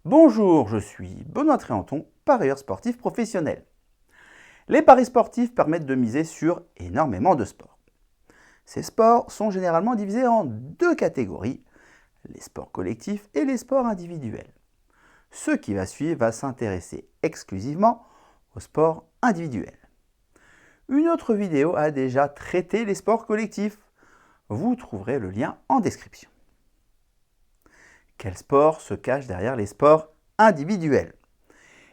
Bonjour, je suis Benoît Tréanton, parieur sportif professionnel. Les paris sportifs permettent de miser sur énormément de sports. Ces sports sont généralement divisés en deux catégories, les sports collectifs et les sports individuels. Ce qui va suivre va s'intéresser exclusivement aux sports individuels. Une autre vidéo a déjà traité les sports collectifs. Vous trouverez le lien en description. Quels sports se cachent derrière les sports individuels?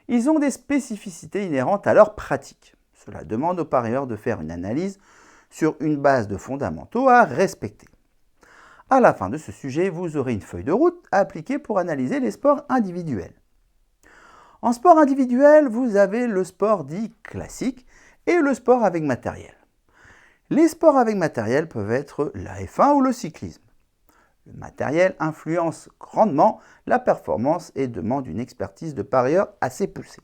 Ils ont des spécificités inhérentes à leur pratique. Cela demande aux parieurs de faire une analyse sur une base de fondamentaux à respecter. À la fin de ce sujet, vous aurez une feuille de route à appliquer pour analyser les sports individuels. En sport individuel, vous avez le sport dit classique et le sport avec matériel. Les sports avec matériel peuvent être la F1 ou le cyclisme. Le matériel influence grandement la performance et demande une expertise de parieur assez poussée.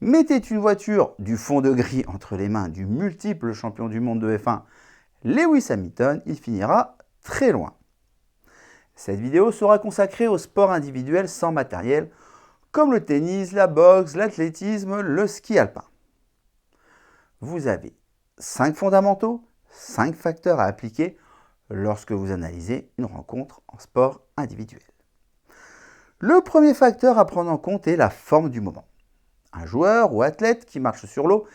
Mettez une voiture du fond de grille entre les mains du multiple champion du monde de F1, Lewis Hamilton, il finira très loin. Cette vidéo sera consacrée aux sports individuels sans matériel, comme le tennis, la boxe, l'athlétisme, le ski alpin. Vous avez 5 fondamentaux, 5 facteurs à appliquer lorsque vous analysez une rencontre en sport individuel. Le premier facteur à prendre en compte est la forme du moment. Un joueur ou athlète qui marche sur l'eau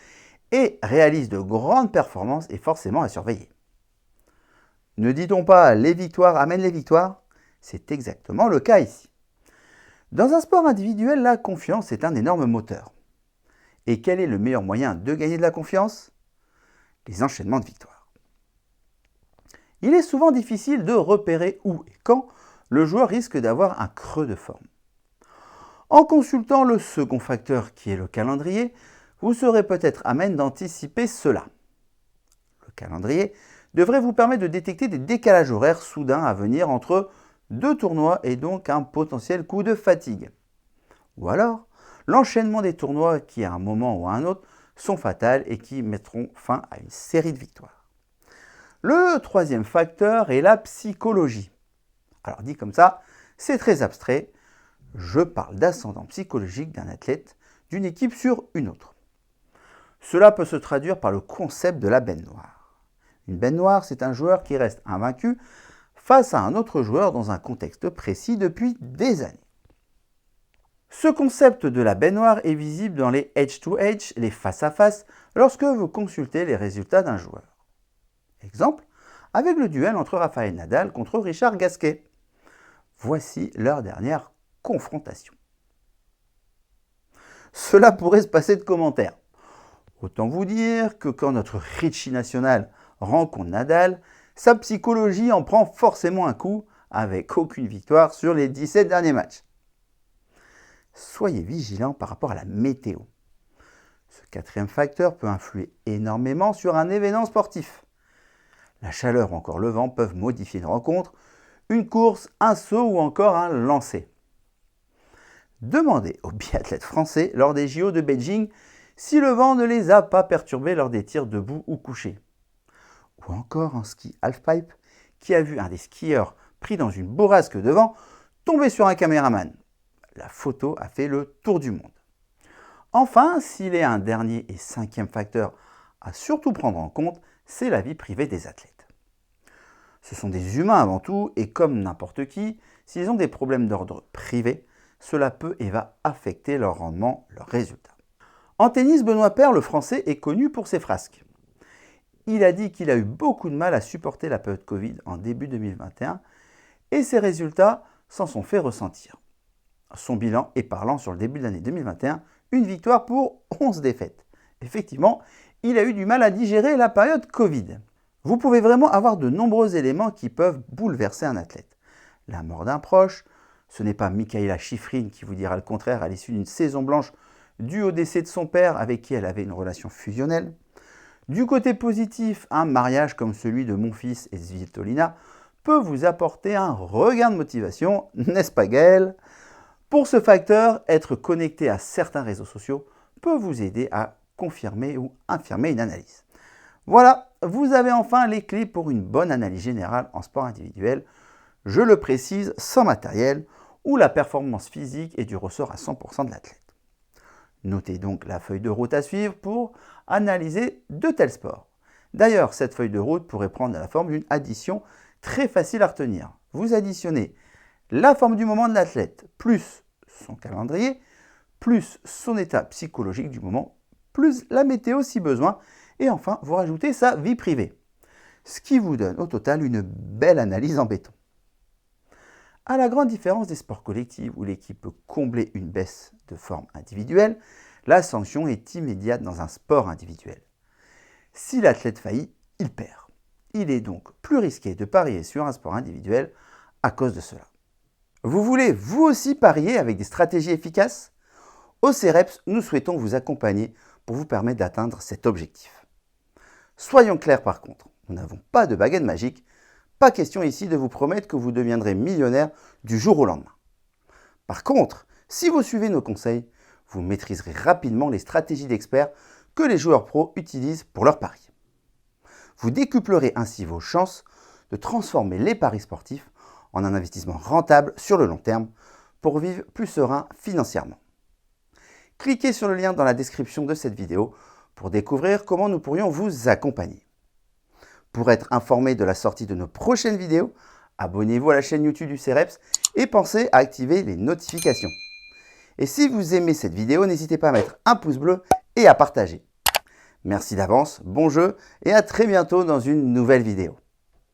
et réalise de grandes performances est forcément à surveiller. Ne dit-on pas les victoires amènent les victoires? C'est exactement le cas ici. Dans un sport individuel, la confiance est un énorme moteur. Et quel est le meilleur moyen de gagner de la confiance? Les enchaînements de victoires. Il est souvent difficile de repérer où et quand le joueur risque d'avoir un creux de forme. En consultant le second facteur qui est le calendrier, vous serez peut-être à même d'anticiper cela. Le calendrier devrait vous permettre de détecter des décalages horaires soudains à venir entre deux tournois et donc un potentiel coup de fatigue. Ou alors, l'enchaînement des tournois qui à un moment ou à un autre sont fatals et qui mettront fin à une série de victoires. Le troisième facteur est la psychologie. Alors dit comme ça, c'est très abstrait. Je parle d'ascendant psychologique d'un athlète, d'une équipe sur une autre. Cela peut se traduire par le concept de la bête noire. Une bête noire, c'est un joueur qui reste invaincu face à un autre joueur dans un contexte précis depuis des années. Ce concept de la bête noire est visible dans les edge-to-edge, les face-à-face, lorsque vous consultez les résultats d'un joueur. Exemple, avec le duel entre Rafael Nadal contre Richard Gasquet. Voici leur dernière confrontation. Cela pourrait se passer de commentaires. Autant vous dire que quand notre Richie national rencontre Nadal, sa psychologie en prend forcément un coup avec aucune victoire sur les 17 derniers matchs. Soyez vigilants par rapport à la météo. Ce quatrième facteur peut influer énormément sur un événement sportif. La chaleur ou encore le vent peuvent modifier une rencontre, une course, un saut ou encore un lancer. Demandez aux biathlètes français lors des JO de Beijing si le vent ne les a pas perturbés lors des tirs debout ou couchés. Ou encore en ski halfpipe qui a vu un des skieurs pris dans une bourrasque de vent tomber sur un caméraman. La photo a fait le tour du monde. Enfin, s'il est un dernier et cinquième facteur à surtout prendre en compte, c'est la vie privée des athlètes. Ce sont des humains avant tout et comme n'importe qui, s'ils ont des problèmes d'ordre privé, cela peut et va affecter leur rendement, leurs résultats. En tennis, Benoît Paire, le français, est connu pour ses frasques. Il a dit qu'il a eu beaucoup de mal à supporter la période Covid en début 2021 et ses résultats s'en sont fait ressentir. Son bilan est parlant sur le début de l'année 2021, une victoire pour 11 défaites. Effectivement, il a eu du mal à digérer la période Covid. Vous pouvez vraiment avoir de nombreux éléments qui peuvent bouleverser un athlète. La mort d'un proche, ce n'est pas Mikaela Shiffrin qui vous dira le contraire à l'issue d'une saison blanche due au décès de son père avec qui elle avait une relation fusionnelle. Du côté positif, un mariage comme celui de mon fils et Svitolina peut vous apporter un regain de motivation, n'est-ce pas Gaël? Pour ce facteur, être connecté à certains réseaux sociaux peut vous aider à confirmer ou infirmer une analyse. Voilà, vous avez enfin les clés pour une bonne analyse générale en sport individuel. Je le précise, sans matériel où la performance physique est du ressort à 100% de l'athlète. Notez donc la feuille de route à suivre pour analyser de tels sports. D'ailleurs, cette feuille de route pourrait prendre la forme d'une addition très facile à retenir. Vous additionnez la forme du moment de l'athlète, plus son calendrier, plus son état psychologique du moment, plus la météo si besoin, et enfin, vous rajoutez sa vie privée. Ce qui vous donne au total une belle analyse en béton. À la grande différence des sports collectifs où l'équipe peut combler une baisse de forme individuelle, la sanction est immédiate dans un sport individuel. Si l'athlète faillit, il perd. Il est donc plus risqué de parier sur un sport individuel à cause de cela. Vous voulez vous aussi parier avec des stratégies efficaces? Au CEREPS, nous souhaitons vous accompagner pour vous permettre d'atteindre cet objectif. Soyons clairs par contre, nous n'avons pas de baguette magique. Pas question ici de vous promettre que vous deviendrez millionnaire du jour au lendemain. Par contre, si vous suivez nos conseils, vous maîtriserez rapidement les stratégies d'experts que les joueurs pros utilisent pour leurs paris. Vous décuplerez ainsi vos chances de transformer les paris sportifs en un investissement rentable sur le long terme pour vivre plus serein financièrement. Cliquez sur le lien dans la description de cette vidéo pour découvrir comment nous pourrions vous accompagner. Pour être informé de la sortie de nos prochaines vidéos, abonnez-vous à la chaîne YouTube du CEREPS et pensez à activer les notifications. Et si vous aimez cette vidéo, n'hésitez pas à mettre un pouce bleu et à partager. Merci d'avance, bon jeu et à très bientôt dans une nouvelle vidéo.